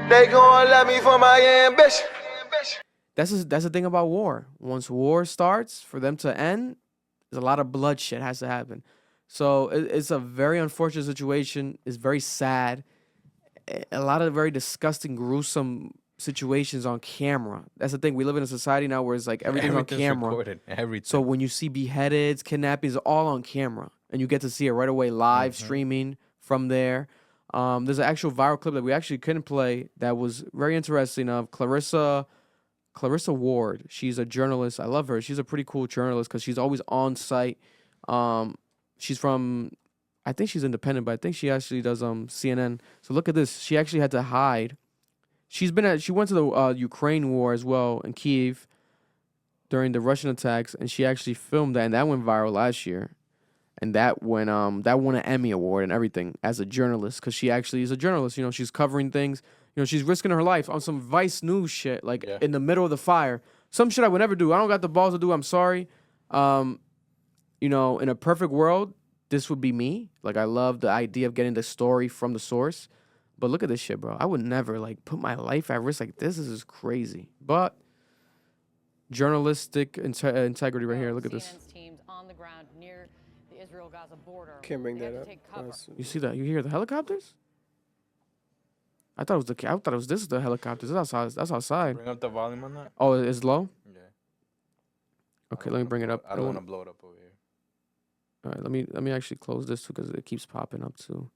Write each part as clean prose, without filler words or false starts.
They gon' love me for my ambition. That's the thing about war. Once war starts, for them to end, there's a lot of bloodshed has to happen. So it's a very unfortunate situation. It's very sad. A lot of very disgusting, gruesome situations on camera. That's the thing. We live in a society now where it's like everything's on camera. Recorded, everything. So when you see beheadeds, kidnappings, all on camera, and you get to see it right away live streaming from there. There's an actual viral clip that we actually couldn't play that was very interesting of Clarissa Ward. She's a journalist. I love her. She's a pretty cool journalist because she's always on site. She's from, I think she's independent, but I think she actually does CNN. So look at this. She actually had to hide. She went to the Ukraine war as well in Kyiv during the Russian attacks, and she actually filmed that, and that went viral last year. And that won an Emmy Award and everything as a journalist, because she actually is a journalist. You know, she's covering things. You know, she's risking her life on some Vice News shit, like in the middle of the fire. Some shit I would never do. I don't got the balls to do. I'm sorry. You know, in a perfect world, this would be me. Like, I love the idea of getting the story from the source. But look at this shit, bro. I would never, like, put my life at risk like this. This is crazy. But journalistic integrity right here. Look at this. CNN's teams on the ground near the Israel-Gaza border. Can't bring They that have up. to take cover. You see that? You hear the helicopters? I thought it was this is the helicopters. That's outside. Bring up the volume on that. Oh, it's low? Yeah. Okay, let me bring it up. I don't want to blow it up over here. All right, let me actually close this too, because it keeps popping up too.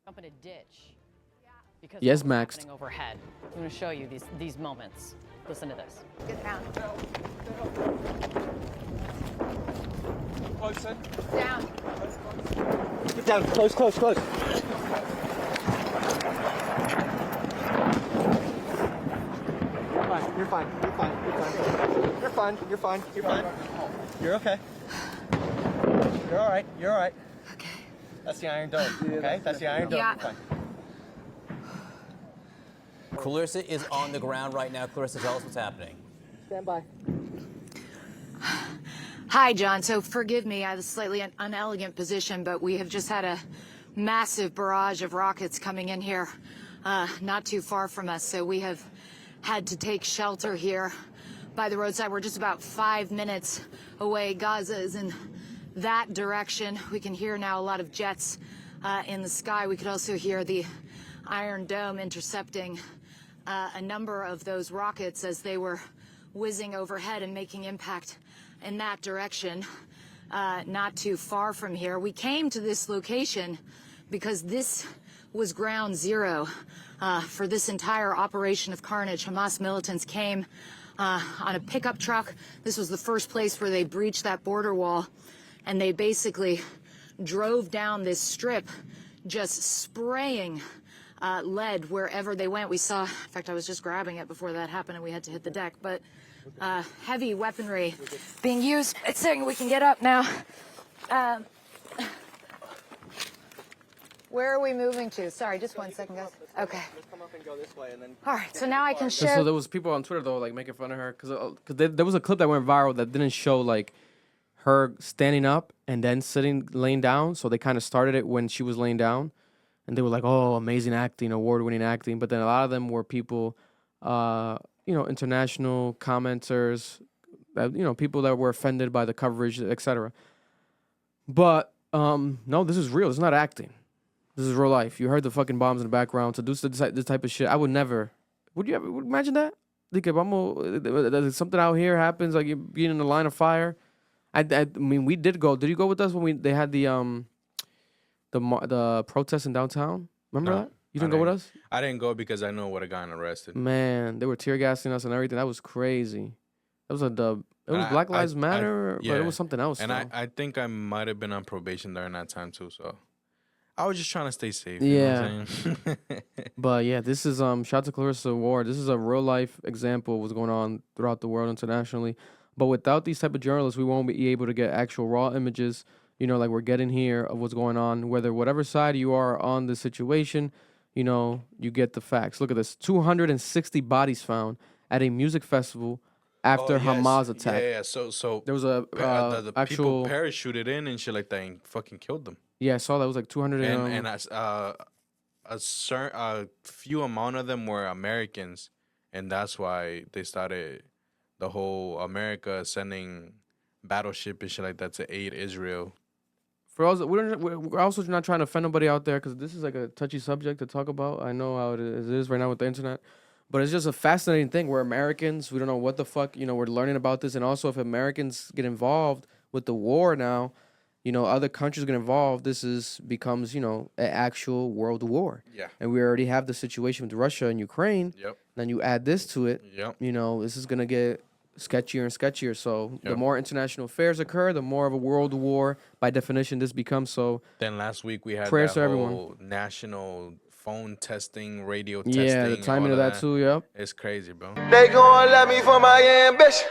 Jump in a ditch. Because Yes, of what's Max. happening overhead. I'm going to show you these moments. Listen to this. Get down. Closer. Down. Get down. Close, close, close. You're fine. You're fine. You're fine. You're fine. You're fine. You're fine. You're okay. You're all right. You're all right. Okay. That's the Iron Dome. Okay. That's the Iron Dome. Yeah. You're fine. Clarissa is on the ground right now. Clarissa, tell us what's happening. Stand by. Hi, John. So forgive me, I have a slightly unelegant position, but we have just had a massive barrage of rockets coming in here, not too far from us. So we have had to take shelter here by the roadside. We're just about 5 minutes away. Gaza is in that direction. We can hear now a lot of jets in the sky. We could also hear the Iron Dome intercepting a number of those rockets as they were whizzing overhead and making impact in that direction, not too far from here. We came to this location because this was ground zero for this entire operation of carnage. Hamas militants came on a pickup truck. This was the first place where they breached that border wall, and they basically drove down this strip, just spraying lead wherever they went. We saw, in fact, I was just grabbing it before that happened and we had to hit the deck, but heavy weaponry being used. It's saying we can get up now. Where are we moving to? Sorry, just 1 second, guys. Okay. Let's come up and go this way, and then. All right, so now I can And show. so there was people on Twitter though, like making fun of her because there was a clip that went viral that didn't show like her standing up and then laying down. So they kind of started it when she was laying down, and they were like, "Oh, amazing acting, award-winning acting." But then a lot of them were people, international commenters, people that were offended by the coverage, etc. But no, this is real. This is not acting. This is real life. You heard the fucking bombs in the background. To do this type of shit, I would never. Would you ever imagine that? Like, if something out here happens, like you're being in the line of fire. I mean, we did go. Did you go with us when they had the protest in downtown? Remember that? You didn't go with us? I didn't go because I know what a gotten arrested. Man, they were tear gassing us and everything. That was crazy. That was it was Black Lives Matter, but it was something else. And though. I think I might have been on probation during that time too. So I was just trying to stay safe. Yeah. You know what I'm saying? But yeah, this is shout out to Clarissa Ward. This is a real life example of what's going on throughout the world internationally. But without these type of journalists, we won't be able to get actual raw images, like we're getting here of what's going on. Whatever side you are on the situation, you get the facts. Look at this: 260 bodies found at a music festival after Hamas attack. Yeah. So There was a the actual people parachuted in and shit like that and fucking killed them. Yeah, I saw that. It was like 200 And a few amount of them were Americans, and that's why they started the whole America sending battleship and shit like that to aid Israel. For us, we're also not trying to offend nobody out there because this is like a touchy subject to talk about. I know how it is right now with the internet, but it's just a fascinating thing. We're Americans. We don't know what the fuck, we're learning about this. And also, if Americans get involved with the war now, other countries get involved, becomes, an actual world war. Yeah. And we already have the situation with Russia and Ukraine. Yep. Then you add this to it. Yep. This is going to get sketchier and sketchier. So the Yep. more international affairs occur, the more of a world war, by definition, this becomes. So Then last week we had prayers that to whole everyone. national phone testing, radio testing. Yeah, the timing all of that too, yep. It's crazy, bro. They gon' love me for my ambition.